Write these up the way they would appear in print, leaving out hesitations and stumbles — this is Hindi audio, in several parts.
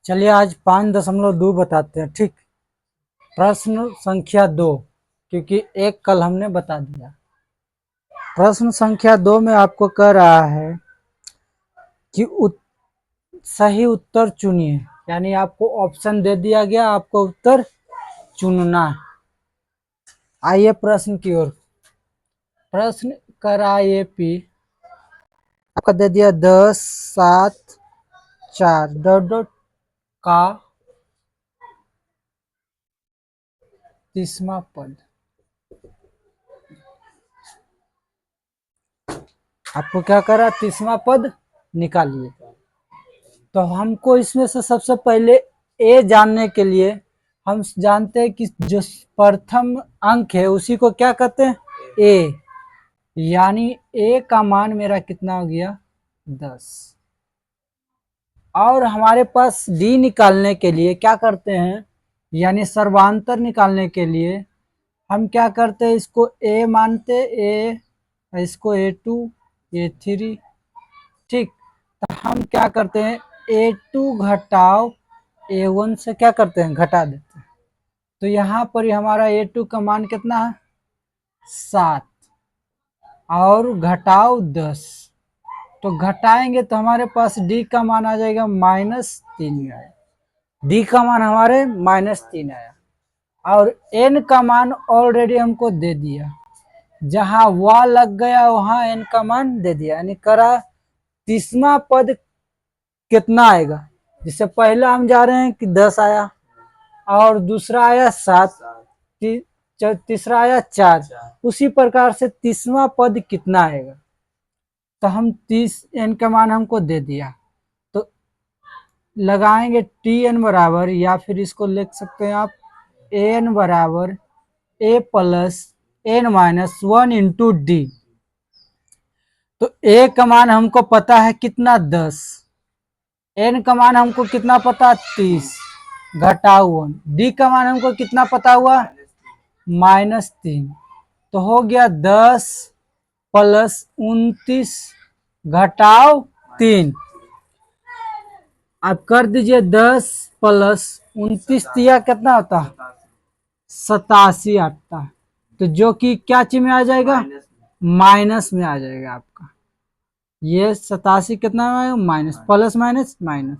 चलिए आज 5.2 बताते हैं। ठीक, प्रश्न संख्या 2, क्योंकि एक कल हमने बता दिया। प्रश्न संख्या 2 में आपको कह रहा है कि सही उत्तर चुनिए, यानी आपको ऑप्शन दे दिया गया, आपको उत्तर चुनना है। आइए प्रश्न की ओर। प्रश्न कर रहा है एपी, आपका दे दिया 10, 7, 4 डॉट डॉट का 30वां पद। आपको क्या करा, 30वां पद निकालिए। तो हमको इसमें से सबसे पहले ए जानने के लिए हम जानते हैं कि जो प्रथम अंक है उसी को क्या कहते हैं, ए। यानी ए का मान मेरा कितना हो गया, 10। और हमारे पास डी निकालने के लिए क्या करते हैं, यानी सर्वांतर निकालने के लिए हम क्या करते हैं, इसको ए मानते, ए, इसको A2, A3। ठीक, तो हम क्या करते हैं, A2 घटाव A1 से क्या करते हैं, घटा देते हैं। तो यहाँ पर हमारा A2 का मान कितना है, 7 और घटाव 10। तो घटाएंगे तो हमारे पास डी का मान आ जाएगा -3 आया। डी का मान हमारे -3 आया। और एन का मान ऑलरेडी हमको दे दिया, जहां वा लग गया वहां एन का मान दे दिया। यानी करा 30वां पद कितना आएगा, जिससे पहला हम जा रहे हैं कि 10 आया और दूसरा आया 7, तीसरा आया 4। उसी प्रकार से 30वां पद कितना आएगा, तो हम 30 एन का मान हमको दे दिया, तो लगाएंगे टी एन बराबर, या फिर इसको लिख सकते हैं आप एन बराबर a plus n minus 1 into d. तो ए का मान हमको पता है कितना, 10। एन का मान हमको कितना पता, 30 घटाव 1। डी का मान हमको कितना पता हुआ, -3। तो हो गया 10 प्लस 29 घटाव 3। आप कर दीजिए 10 प्लस 29 दिया कितना होता है, 87 आता है। तो जो कि क्या चीज में आ जाएगा, माइनस में आ जाएगा आपका। ये 87 कितना आएगा, माइनस, प्लस माइनस माइनस,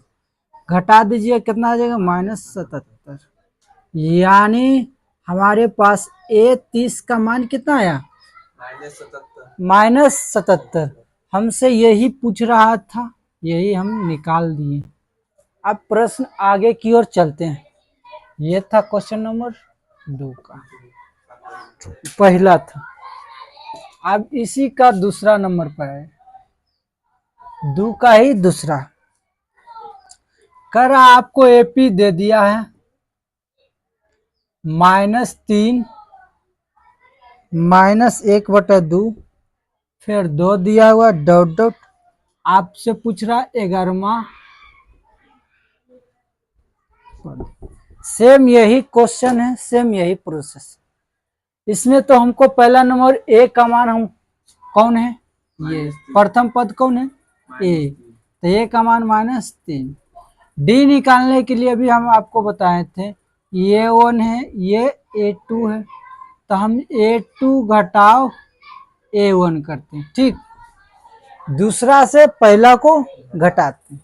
घटा दीजिए कितना आ जाएगा, -77। यानी हमारे पास A30 का मान कितना आया, -77। हमसे यही पूछ रहा था, यही हम निकाल दिए। अब प्रश्न आगे की ओर चलते हैं। ये था क्वेश्चन नंबर 2 का, पहला था। अब इसी का दूसरा नंबर पर है, 2 का ही दूसरा। कर आपको एपी दे दिया है -3 -1/2, फिर 2 दिया हुआ डॉट डॉट। आपसे पूछ रहा 11वां। सेम यही क्वेश्चन है, सेम यही प्रोसेस। इसमें तो हमको पहला नंबर ए का मान हम कौन है, ये प्रथम पद कौन है, ए। तो ए का मान -3। डी निकालने के लिए भी हम आपको बताए थे, ये 1 है, ये A2 है। तो हम A2 घटाव A1 करते हैं। ठीक, दूसरा से पहला को घटाते हैं।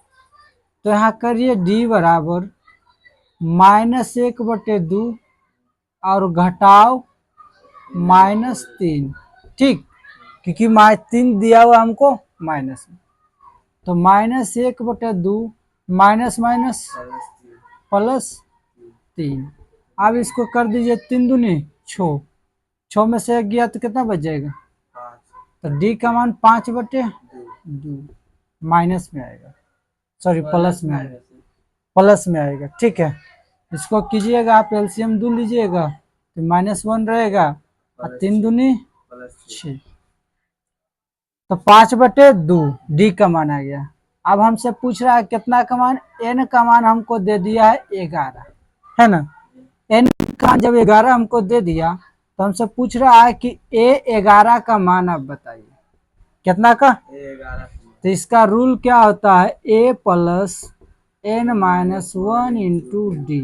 तो यहाँ करिए डी बराबर -1/2 और घटाव -3। ठीक, क्योंकि -3 दिया हुआ हमको माइनस में। तो -1/2 माइनस माइनस +3। अब इसको कर दीजिए 3 दूनी 6, 6 में से 1 गया तो कितना बच जाएगा, तो डी का मान 5/2 माइनस में आएगा, सॉरी प्लस में आएगा, प्लस में आएगा। ठीक है, इसको कीजिएगा आप, एलसीएम 2 लीजिएगा तो -1 रहेगा और 3 दूनी 6, तो 5/2 डी का मान आ गया। अब हमसे पूछ रहा है कितना का मान, एन का मान हमको दे दिया है 11, है ना। एन का जब 11 हमको दे दिया तो हमसे पूछ रहा है कि A11 का मान आप बताइए कितना का। तो इसका रूल क्या होता है, A plus n-1 into d.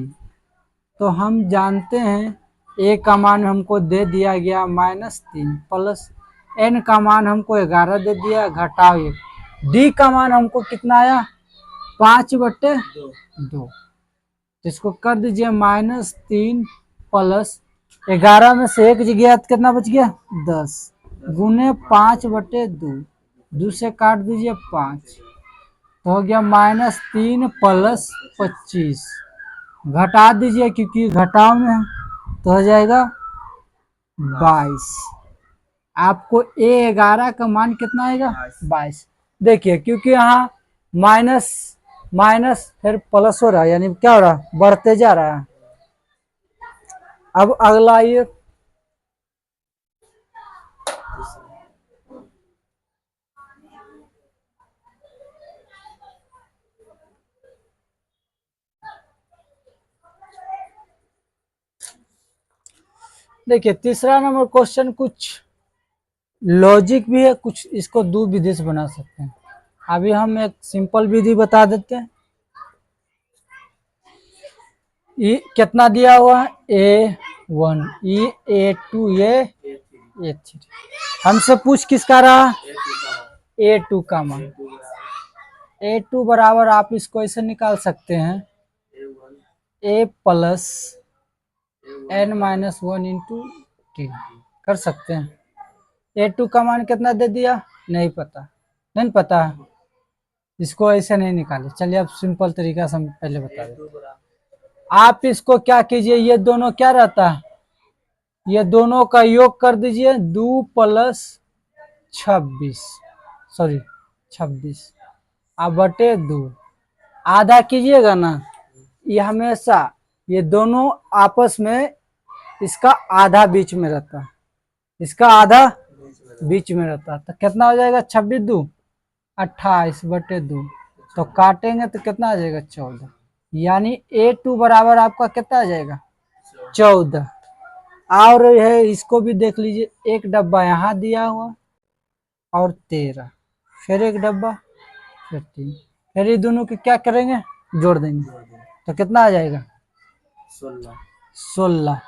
तो हम जानते हैं ए का मान हमको दे दिया गया -3 प्लस n का मान हमको 11 दे दिया घटाव 1। डी का मान हमको कितना आया 5/2। इसको कर दीजिए -3 प्लस 11 में से 1 गया तो कितना बच गया 10 गुने 5/2। 2 से काट दीजिए 5 तो हो गया -3 प्लस 25। घटा दीजिए क्योंकि घटाव में है तो हो जाएगा 22। आपको A11 का मान कितना आएगा 22। देखिए क्योंकि यहाँ माइनस माइनस फिर प्लस हो रहा है यानी क्या हो रहा है बढ़ते जा रहा है। अब अगला ये देखिए तीसरा नंबर क्वेश्चन कुछ लॉजिक भी है, कुछ इसको दो विधि से बना सकते हैं। अभी हम एक सिंपल विधि बता देते हैं। ये कितना दिया हुआ है A1 ये A2 ये A3। हमसे पूछ किसका रहा A2 का मान। A2 बराबर आप इसको ऐसे निकाल सकते हैं A plus n-1 into T कर सकते हैं। A2 का मान कितना दे दिया नहीं पता इसको ऐसे नहीं निकाले। चलिए अब सिंपल तरीका से हम पहले बता देते। आप इसको क्या कीजिए ये दोनों क्या रहता है ये दोनों का योग कर दीजिए 2 प्लस 26 अब बटे 2 आधा कीजिएगा ना। ये हमेशा ये दोनों आपस में इसका आधा बीच में रहता है इसका आधा बीच में रहता है तो कितना हो जाएगा 26 2 28/2 तो काटेंगे तो कितना आ जाएगा 14 यानी A2 बराबर आपका कितना आ जाएगा 14। और है इसको भी देख लीजिए एक डब्बा यहाँ दिया हुआ और 13 फिर एक डब्बा फिर 3 फिर ये दोनों के क्या करेंगे जोड़ देंगे तो कितना आ जाएगा 16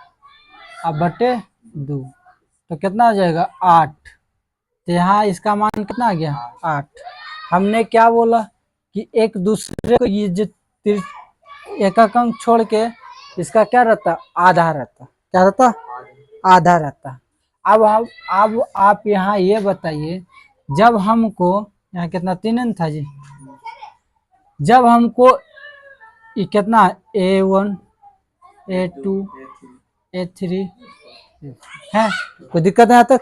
अब बटे 2 तो कितना आ जाएगा 8। तो यहाँ इसका मान कितना आ गया 8। हमने क्या बोला कि एक दूसरे को ये जो एक अंक छोड़ के इसका क्या रहता आधा रहता क्या रहता आधा रहता। अब आप यहाँ ये बताइए जब हमको यहाँ कितना 3 अंक था जी जब हमको ये कितना A1 A2 A3 है कोई दिक्कत है यहाँ तक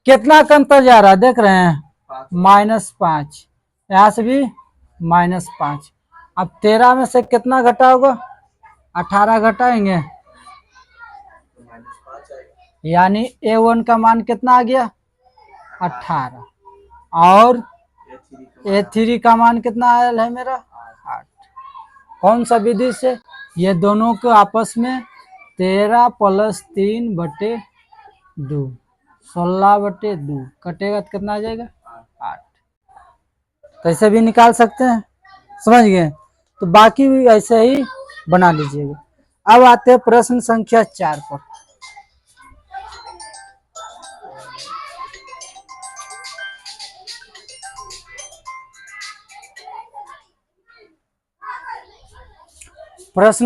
कितना का अंतर जा रहा है देख रहे हैं -5 यहाँ से भी -5। अब 13 में से कितना घटा होगा 18 घटाएंगे यानी A1 का मान कितना आ गया 18 और A3 का मान कितना आया है मेरा 8। कौन सा विधि से ये दोनों को आपस में 13 प्लस 3/2 16/2 कटेगा तो कितना आ जाएगा 8। कैसे भी निकाल सकते हैं समझ गए। तो बाकी भी ऐसे ही बना लीजिएगा। अब आते हैं प्रश्न संख्या 4 पर। प्रश्न